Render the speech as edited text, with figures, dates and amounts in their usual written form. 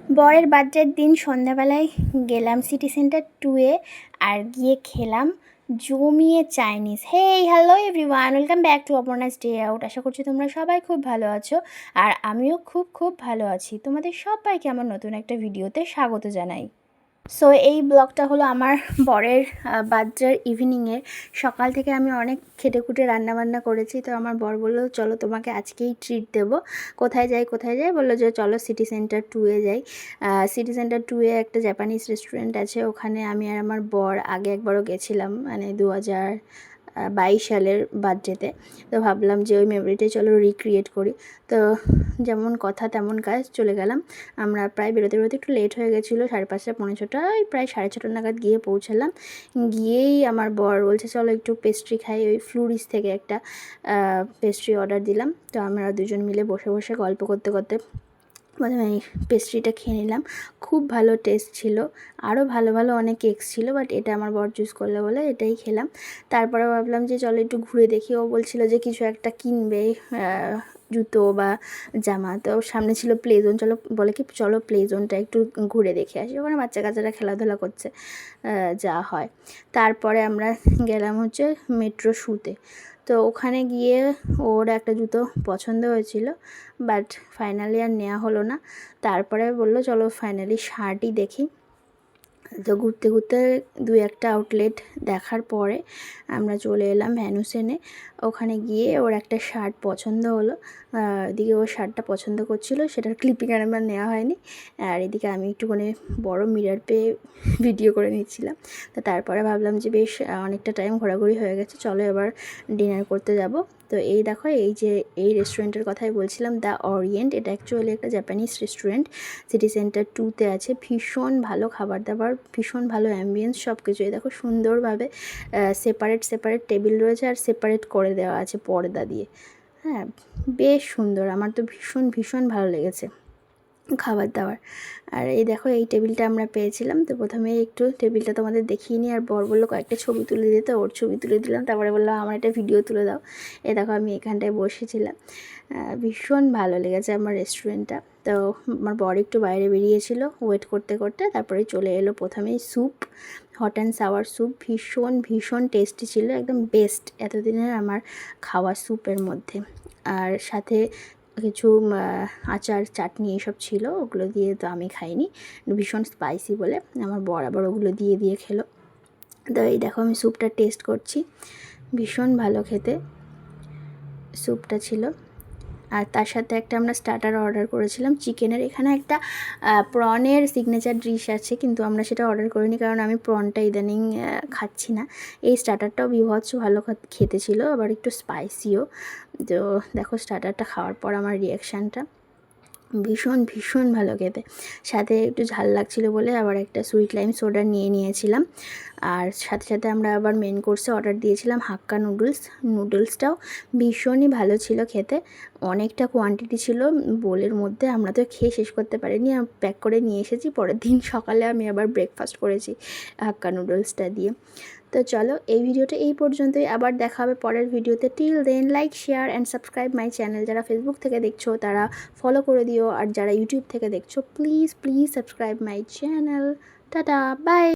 বরের বার্থডের দিন সন্ধ্যাবেলায় গেলাম সিটি সেন্টার 2-এ আর গিয়ে খেলাম জমিয়ে Chinese. Hey hello everyone, welcome back to Aparna's day out. আশা করছি তোমরা সবাই খুব ভালো আছো আর আমিও খুব ভালো আছি। তোমাদের সবাইকে আমার নতুন একটা ভিডিওতে স্বাগত জানাই। সো এই ব্লগটা হলো আমার বরের বার্থডের ইভিনিংয়ের। সকাল থেকে আমি অনেক খেটেখুটে রান্নাবান্না করেছি, তো আমার বর বললো চলো তোমাকে আজকেই ট্রিট দেবো। কোথায় যাই বললো যে চলো সিটি সেন্টার 2-এ যাই। সিটি সেন্টার 2-এ একটা জাপানিজ রেস্টুরেন্ট আছে, ওখানে আমি আর আমার বর আগে একবারও গেছিলাম, মানে 2022 সালের বার্থডেতে। তো ভাবলাম যে ওই মেমোরিটাই চলো রিক্রিয়েট করি। তো যেমন কথা তেমন কাজ, চলে গেলাম। আমরা প্রায় বেরোতে একটু লেট হয়ে গেছিলো, 5:30 পৌনে 6টায়, প্রায় 6:30 নাগাদ গিয়ে পৌঁছালাম। গিয়েই আমার বর বলছে চলো একটু পেস্ট্রি খাই। ওই ফ্লুরিস থেকে একটা পেস্ট্রি অর্ডার দিলাম। তো আমরা দুজন মিলে বসে গল্প করতে প্রথমে এই পেস্ট্রিটা খেয়ে নিলাম। খুব ভালো টেস্ট ছিল। আরও ভালো অনেক কেকস ছিল, বাট এটা আমার বর চুজ করলো বলে এটাই খেলাম। তারপরে ভাবলাম যে চলো একটু ঘুরে দেখি। ও বলছিল যে কিছু একটা কিনবে, জুতো বা জামা। তো সামনে ছিল প্লে জোন, চলো প্লে জোনটা একটু ঘুরে দেখে আসি। ওখানে বাচ্চা কাচ্চারা খেলাধুলা করছে, যা হয়। তারপরে আমরা গেলাম হচ্ছে মেট্রো শুতে। তো ওখানে গিয়ে ওর একটা জুতো পছন্দ হয়েছিল, বাট ফাইনালি আর নেওয়া হলো না। তারপরে বললো চলো ফাইনালি শার্টই দেখি। তো ঘুরতে 2-1টা আউটলেট দেখার পরে আমরা চলে এলাম ভ্যানুসেনে। ওখানে গিয়ে ওর একটা শার্ট পছন্দ হলো। এদিকে ও শার্টটা পছন্দ করছিল, সেটার ক্লিপিং আর আমার নেওয়া হয়নি। আর এদিকে আমি একটুখানি বড় মিরর পেয়ে ভিডিও করে নিচ্ছিলাম। তো তারপরে ভাবলাম যে বেশ অনেকটা টাইম ঘোরাঘুরি হয়ে গেছে, চলো এবার ডিনার করতে যাব। তো এই দেখো, এই রেস্টুরেন্টের কথাই বলছিলাম, দ্য অরিয়েন্ট। এটা অ্যাকচুয়ালি একটা জাপানিজ রেস্টুরেন্ট, সিটি সেন্টার 2-তে আছে। ভীষণ ভালো খাবার দাবার, ভীষণ ভালো অ্যাম্বিয়েন্স, সব কিছুই দেখো সুন্দরভাবে সেপারেট টেবিল রয়েছে আর সেপারেট করে দেওয়া আছে পর্দা দিয়ে। হ্যাঁ, বেশ সুন্দর, আমার তো ভীষণ ভালো লেগেছে খাবার দাবার। আর এই দেখো, এই টেবিলটা আমরা পেয়েছিলাম। তো প্রথমে একটু টেবিলটা তোমাদের দেখিয়ে নিই। আর বর বললো কয়েকটা ছবি তুলে দিতে, ওর ছবি তুলে দিলাম। তারপরে বললো আমার একটা ভিডিও তুলে দাও। এই দেখো আমি এখানটায় বসেছিলাম। ভীষণ ভালো লেগেছে আমার রেস্টুরেন্টটা। তো আমার বর একটু বাইরে বেরিয়েছিল ওয়েট করতে তারপরে চলে এলো প্রথমেই soup, hot and sour soup. ভীষণ টেস্টি ছিল, একদম বেস্ট এতদিনের আমার খাওয়া স্যুপের মধ্যে। আর সাথে কিছু আচার চাটনি এসব ছিল, ওগুলো দিয়ে তো আমি খাইনি, ভীষণ স্পাইসি বলে আমার বর আবার ওগুলো দিয়ে খেলো। তো এই দেখো আমি স্যুপটা টেস্ট করছি, ভীষণ ভালো খেতে স্যুপটা ছিল। আর তার সাথে একটা আমরা স্টার্টার অর্ডার করেছিলাম চিকেনের। এখানে একটা প্রনের সিগনেচার ডিশ আছে, কিন্তু আমরা সেটা অর্ডার করিনি, কারণ আমি প্রনটা ইদানিং খাচ্ছি না। এই স্টার্টারটাও বিভৎস ভালো খেতে ছিল, আবার একটু স্পাইসিও। তো দেখো স্টার্টারটা খাওয়ার পর আমার রিয়াকশানটা, ভীষণ ভালো খেতে। সাথে একটু ঝাল লাগছিল বলে আবার একটা সুইট লাইম সোডা নিয়েছিলাম। আর সাথে আমরা আবার মেন কোর্সে অর্ডার দিয়েছিলাম হাক্কা নুডলসটাও ভীষণই ভালো ছিল খেতে। অনেকটা কোয়ান্টিটি ছিল বোলের মধ্যে, আমরা তো খেয়ে শেষ করতে পারিনি, প্যাক করে নিয়ে এসেছি। পরের দিন সকালে আমি আবার ব্রেকফাস্ট করেছি হাক্কা নুডলসটা দিয়ে। তো চলো এই ভিডিওটা এই পর্যন্তই, আবার দেখা হবে পরের ভিডিওতে। Till then like, share and subscribe my channel. যারা ফেসবুক থেকে দেখছো তারা ফলো করে দিও, আর যারা ইউটিউব থেকে দেখছো please subscribe my channel. Tata, by.